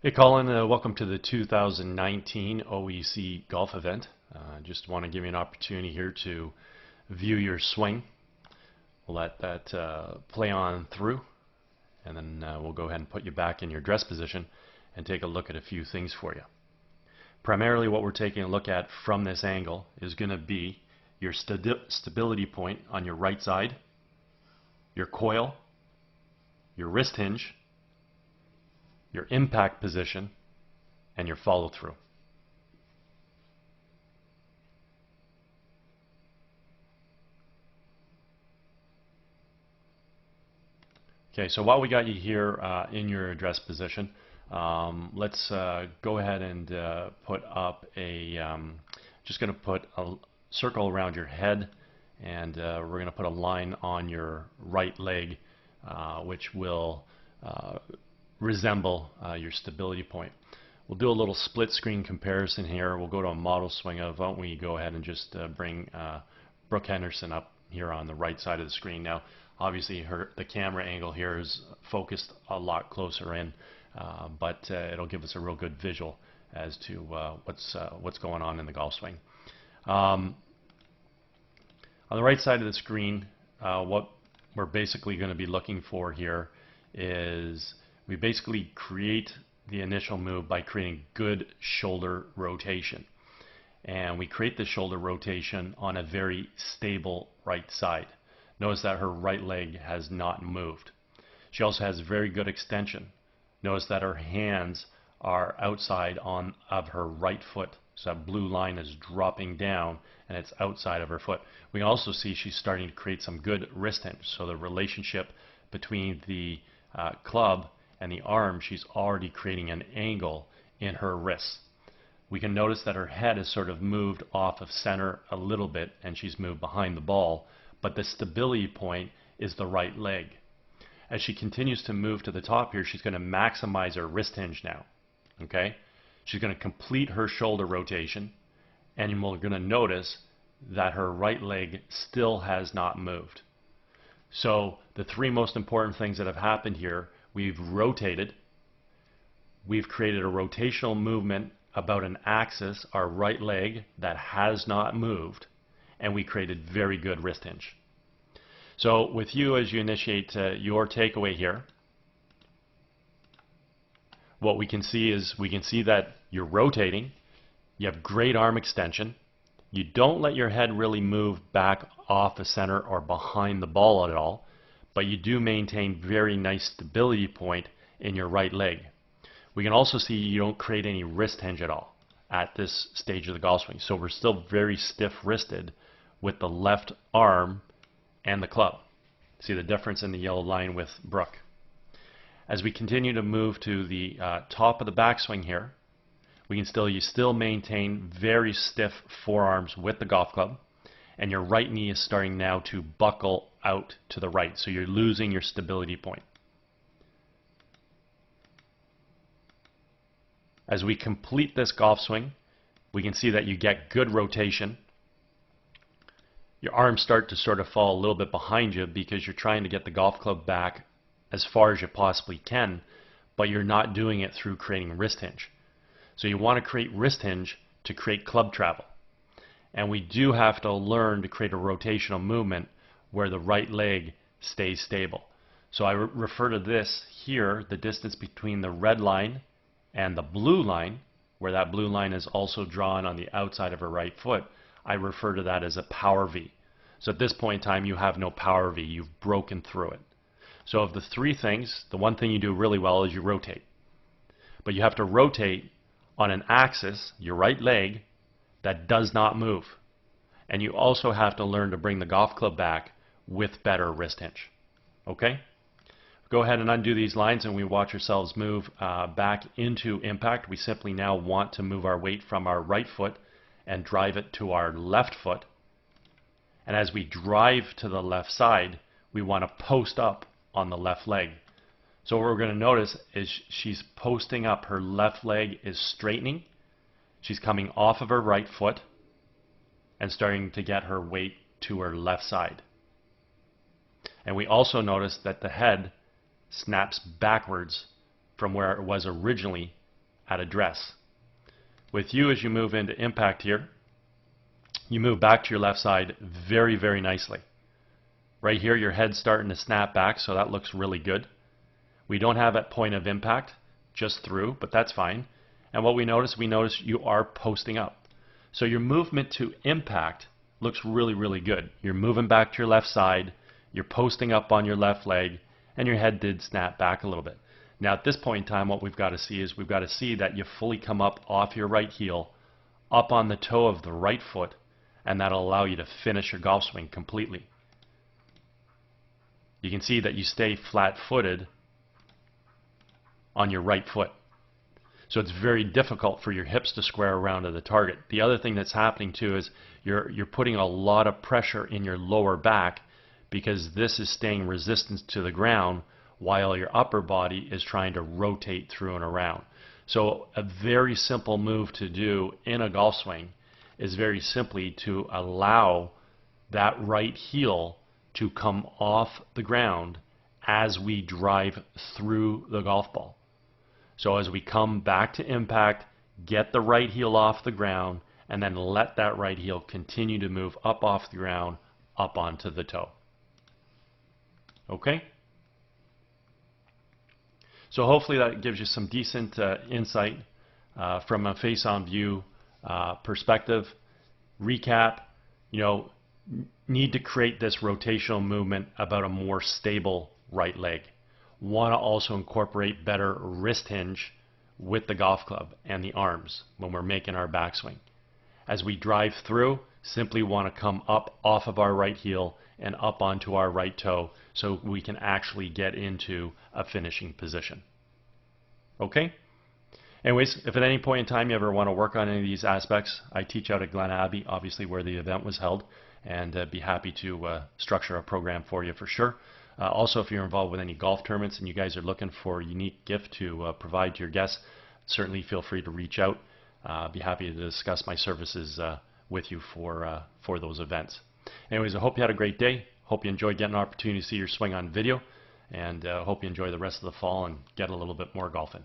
Hey Colin, welcome to the 2019 OEC golf event. Just want to give you an opportunity here to view your swing. We'll let that play on through, and then we'll go ahead and put you back in your dress position and take a look at a few things for you. Primarily what we're taking a look at from this angle is going to be your stability point on your right side, your coil, your wrist hinge, your impact position, and your follow through. Okay, so while we got you here in your address position, let's go ahead and put up a, just going to put a circle around your head, and we're going to put a line on your right leg, which will resemble your stability point. We'll do a little split screen comparison here. We'll go to a model swing of, why don't we go ahead and just bring Brooke Henderson up here on the right side of the screen. Now obviously the camera angle here is focused a lot closer in, but it'll give us a real good visual as to what's going on in the golf swing. On the right side of the screen, what we're basically going to be looking for here is we basically create the initial move by creating good shoulder rotation. And we create the shoulder rotation on a very stable right side. Notice that her right leg has not moved. She also has very good extension. Notice that her hands are outside of her right foot. So that blue line is dropping down and it's outside of her foot. We also see she's starting to create some good wrist hinge. So the relationship between the club and the arm, she's already creating an angle in her wrists. We can notice that her head is sort of moved off of center a little bit and she's moved behind the ball, but the stability point is the right leg. As she continues to move to the top here, she's going to maximize her wrist hinge now. Okay? She's going to complete her shoulder rotation, and we're going to notice that her right leg still has not moved. So the three most important things that have happened here: we've rotated, we've created a rotational movement about an axis, our right leg, that has not moved, and we created very good wrist hinge. So with you, as you initiate your takeaway here, what we can see is that you're rotating, you have great arm extension, you don't let your head really move back off the center or behind the ball at all, but you do maintain very nice stability point in your right leg. We can also see you don't create any wrist hinge at all at this stage of the golf swing. So we're still very stiff-wristed with the left arm and the club. See the difference in the yellow line with Brooke. As we continue to move to the top of the backswing here, you still maintain very stiff forearms with the golf club, and your right knee is starting now to buckle out to the right, so you're losing your stability point. As we complete this golf swing, we can see that you get good rotation. Your arms start to sort of fall a little bit behind you because you're trying to get the golf club back as far as you possibly can, but you're not doing it through creating wrist hinge. So you want to create wrist hinge to create club travel. And we do have to learn to create a rotational movement where the right leg stays stable. So I refer to this here, the distance between the red line and the blue line, where that blue line is also drawn on the outside of her right foot. I refer to that as a power V. So at this point in time, you have no power V. You've broken through it. So of the three things, the one thing you do really well is you rotate. But you have to rotate on an axis, your right leg, that does not move. And you also have to learn to bring the golf club back with better wrist hinge. Okay? Go ahead and undo these lines and we watch ourselves move back into impact. We simply now want to move our weight from our right foot and drive it to our left foot. And as we drive to the left side, we want to post up on the left leg. So what we're going to notice is she's posting up. Her left leg is straightening. She's coming off of her right foot and starting to get her weight to her left side. And we also notice that the head snaps backwards from where it was originally at address. With you, as you move into impact here, you move back to your left side very, very nicely. Right here, your head's starting to snap back, so that looks really good. We don't have at point of impact, just through, but that's fine. And what we notice you are posting up. So your movement to impact looks really, really good. You're moving back to your left side, you're posting up on your left leg, and your head did snap back a little bit. Now at this point in time, what we've got to see is we've got to see that you fully come up off your right heel, up on the toe of the right foot, and that'll allow you to finish your golf swing completely. You can see that you stay flat-footed on your right foot. So it's very difficult for your hips to square around to the target. The other thing that's happening too is you're putting a lot of pressure in your lower back because this is staying resistant to the ground while your upper body is trying to rotate through and around. So a very simple move to do in a golf swing is very simply to allow that right heel to come off the ground as we drive through the golf ball. So as we come back to impact, get the right heel off the ground, and then let that right heel continue to move up off the ground, up onto the toe. Okay? So hopefully that gives you some decent insight from a face-on view perspective. Recap, need to create this rotational movement about a more stable right leg. Want to also incorporate better wrist hinge with the golf club and the arms when we're making our backswing. As we drive through, simply want to come up off of our right heel and up onto our right toe so we can actually get into a finishing position. Okay? Anyways, if at any point in time you ever want to work on any of these aspects, I teach out at Glen Abbey, obviously where the event was held, and be happy to structure a program for you for sure. Also, if you're involved with any golf tournaments and you guys are looking for a unique gift to provide to your guests, certainly feel free to reach out. Be happy to discuss my services with you for those events. Anyways, I hope you had a great day. Hope you enjoyed getting an opportunity to see your swing on video, and hope you enjoy the rest of the fall and get a little bit more golfing.